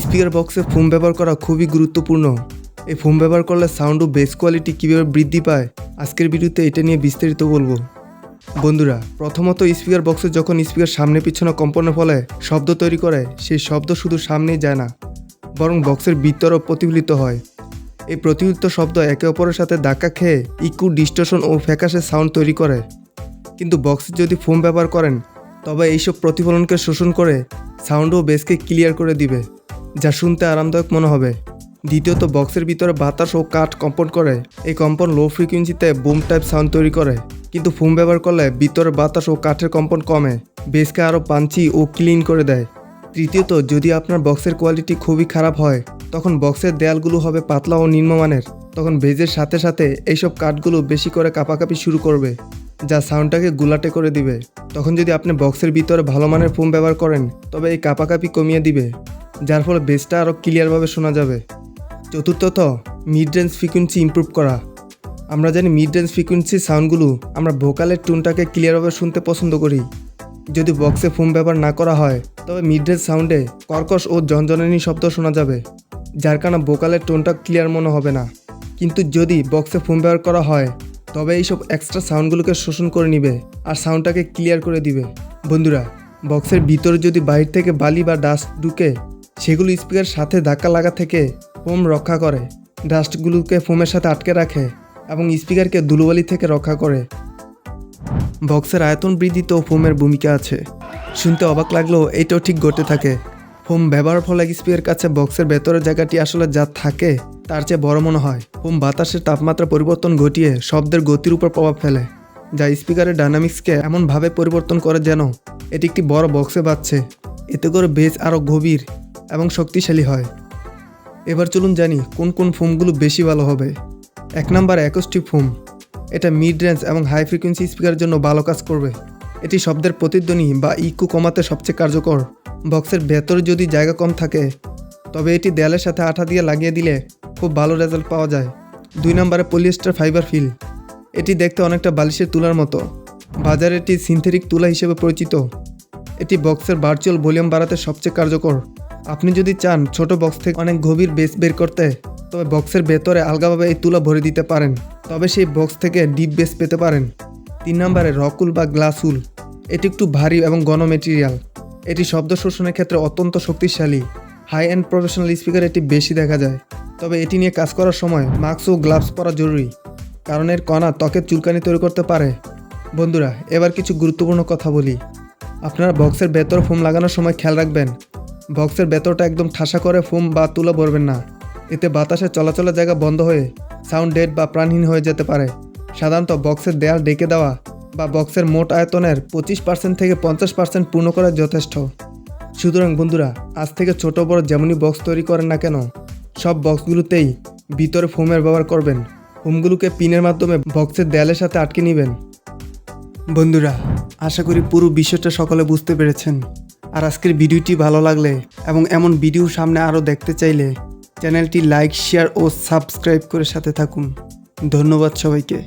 Speaker বক্সে foam ব্যবহার করা খুবই গুরুত্বপূর্ণ। এই ফোম ব্যবহার করলে সাউন্ড ও বেস কোয়ালিটি কীভাবে বৃদ্ধি পায় আজকের ভিডিওতে এটা নিয়ে বিস্তারিত বলবো। বন্ধুরা, প্রথমত স্পিকার বক্সে যখন স্পিকার সামনে পিছনে কম্পনের ফলে শব্দ তৈরি করে, সেই শব্দ শুধু সামনেই যায় না, বরং বক্সের ভিতরেও প্রতিফলিত হয়। এই প্রতিফলিত শব্দ একে অপরের সাথে ধাক্কা খেয়ে ইকো, ডিস্টরশন ও ফ্যাকাশে সাউন্ড তৈরি করে। কিন্তু বক্সে যদি ফোম ব্যবহার করেন, তবে এইসব প্রতিফলনকে শোষণ করে সাউন্ড ও বেসকে ক্লিয়ার করে দিবে, যা শুনতে আরামদায়ক মনে হবে। দ্বিতীয়ত, বক্সের ভিতরে বাতাস ও কাঠ কম্পন করে। এই কম্পন লো ফ্রিকোয়েন্সিতে বুম টাইপ সাউন্ড তৈরি করে, কিন্তু ফোম ব্যবহার করলে ভিতরে বাতাস ও কাঠের কম্পন কমে, বেসকে আরও পাঞ্চি ও ক্লিন করে দেয়। তৃতীয়ত, যদি আপনার বক্সের কোয়ালিটি খুবই খারাপ হয়, তখন বক্সের দেয়ালগুলো হবে পাতলা ও নিম্নমানের। তখন বেজের সাথে সাথে এইসব কাঠগুলো বেশি করে কাঁপাকাঁপি শুরু করবে, যা সাউন্ডটাকে গুলাটে করে দিবে। তখন যদি আপনি বক্সের ভিতরে ভালো মানের ফোম ব্যবহার করেন, তবে এই কাঁপাকাঁপি কমিয়ে দিবে, যার ফলে বেসটা আরও ক্লিয়ারভাবে শোনা যাবে। চতুর্থত, মিড রেঞ্জ ফ্রিকোয়েন্সি ইমপ্রুভ করা। আমরা জানি মিড রেঞ্জ ফ্রিকোয়েন্সি সাউন্ডগুলো আমরা ভোকালের টোনটাকে ক্লিয়ারভাবে শুনতে পছন্দ করি। যদি বক্সে ফোম ব্যবহার না করা হয়, তবে মিড রেঞ্জ সাউন্ডে কর্কশ ও ঝনঝনানি শব্দ শোনা যাবে, যার কারণে ভোকালের টোনটা ক্লিয়ার মনে হবে না। কিন্তু যদি বক্সে ফোম ব্যবহার করা হয়, তবে এইসব এক্সট্রা সাউন্ডগুলোকে শোষণ করে নিবে আর সাউন্ডটাকে ক্লিয়ার করে দিবে। বন্ধুরা, বক্সের ভিতরে যদি বাইরে থেকে বালি বা ডাস্ট ঢুকে, সেগুলো স্পিকারের সাথে ধাক্কা লাগা থেকে ফোম রক্ষা করে, ডাস্টগুলোকে ফোমের সাথে আটকে রাখে এবং স্পিকারকে ধুলোবালি থেকে রক্ষা করে। বক্সের আয়তন বৃদ্ধিতেও ফোমের ভূমিকা আছে। শুনতে অবাক লাগলেও এইটাও ঠিক ঘটে থাকে। ফোম ব্যবহারের ফলে স্পিকারের কাছে বক্সের ভেতরের জায়গাটি আসলে যা থাকে তার চেয়ে বড় মনে হয়। ফোম বাতাসের তাপমাত্রা পরিবর্তন ঘটিয়ে শব্দের গতির উপর প্রভাব ফেলে, যা স্পিকারের ডায়নামিক্সকে এমনভাবে পরিবর্তন করে যেন এটি একটি বড় বক্সে বাজছে। এতে করে বেস আরও গভীর এবং শক্তিশালী হয়। এবার চলুন জানি কোন কোন ফোমগুলো বেশি ভালো হবে। 1 নম্বর, অ্যাকোস্টিক ফোম। এটা মিড রেঞ্জ এবং হাই ফ্রিকোয়েন্সি স্পিকারের জন্য ভালো কাজ করবে। এটি শব্দের প্রতিধ্বনি বা ইকো কমাতে সবচেয়ে কার্যকর। বক্সের ভেতরে যদি জায়গা কম থাকে, তবে এটি দেয়ালের সাথে আঠা দিয়ে লাগিয়ে দিলে খুব ভালো রেজাল্ট পাওয়া যায়। 2 নম্বরে, পলিয়েস্টার ফাইবার ফিল। এটি দেখতে অনেকটা বালিশের তুলার মতো। বাজারে এটি সিনথেটিক তুলা হিসেবে পরিচিত। এটি বক্সের ভার্চুয়াল ভলিউম বাড়াতে সবচেয়ে কার্যকর। আপনি যদি চান ছোট বক্স থেকে অনেক গভীর বেস বের করতে, তবে বক্সের ভেতরে আলগাভাবে এই তুলা ভরে দিতে পারেন, তবে সেই বক্স থেকে ডিপ বেস পেতে পারেন। 3 নম্বরে, রকুল বা গ্লাস উল। এটি একটু ভারী এবং ঘন মেটেরিয়াল। এটি শব্দ শোষণের ক্ষেত্রে অত্যন্ত শক্তিশালী। হাই এন্ড প্রফেশনাল স্পিকার এটি বেশি দেখা যায়, তবে এটি নিয়ে কাজ করার সময় মাস্ক ও গ্লাভস পরা জরুরি, কারণ এর কণা ত্বকের চুলকানি তৈরি করতে পারে। বন্ধুরা, এবার কিছু গুরুত্বপূর্ণ কথা বলি। আপনারা বক্সের ভেতর ফোম লাগানোর সময় খেয়াল রাখবেন, বক্সের ভেতরটা একদম ঠাসা করে ফোম বা তুলা ভরবেন না। এতে বাতাসের চলাচলের জায়গা বন্ধ হয়ে সাউন্ড ডেড বা প্রাণহীন হয়ে যেতে পারে। সাধারণত বক্সের দেয়াল ঢেকে দেওয়া বা বক্সের মোট আয়তনের 25% থেকে 50% পূর্ণ করা যথেষ্ট। সুতরাং বন্ধুরা, আজ থেকে ছোট বড় যেমনই বক্স তৈরি করেন না কেন, সব বক্সগুলোতেই ভিতরে ফোমের ব্যবহার করবেন। ফোমগুলোকে পিনের মাধ্যমে বক্সের দেয়ালের সাথে আটকে নেবেন। বন্ধুরা, আশা করি পুরো বিষয়টা সকলে বুঝতে পেরেছেন। আর আজকের ভিডিওটি ভালো লাগলে এবং এমন ভিডিও সামনে আরও দেখতে চাইলে চ্যানেলটি লাইক, শেয়ার ও সাবস্ক্রাইব করে সাথে থাকুন। ধন্যবাদ সবাইকে।